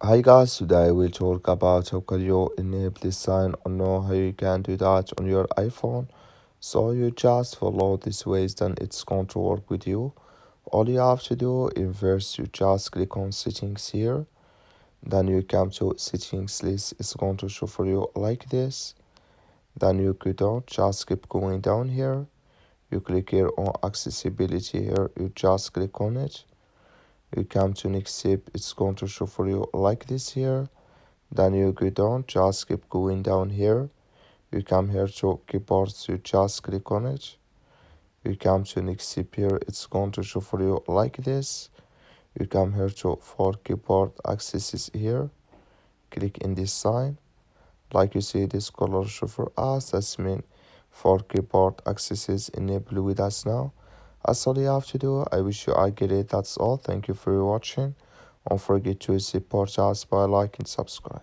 Hi guys, today we'll talk about how can you enable this sign or know how you can do that on your iPhone. So you just follow these ways, then it's going to work with you. All you have to do is first you just click on settings here, then you come to settings list. It's going to show for you like this. Then you go down, just keep going down here. You click here on accessibility here, you just click on it. You come to next step, it's going to show for you like this here. Then you go down, just keep going down here. You come here to keyboards, you just click on it. You come to next step here, it's going to show for you like this. You come here to for keyboard accesses here. Click in this sign. Like you see this color show for us, that's mean for keyboard accesses enable with us now. That's all you have to do. I wish you I get it. That's all. Thank you for watching. Don't forget to support us by like and subscribe.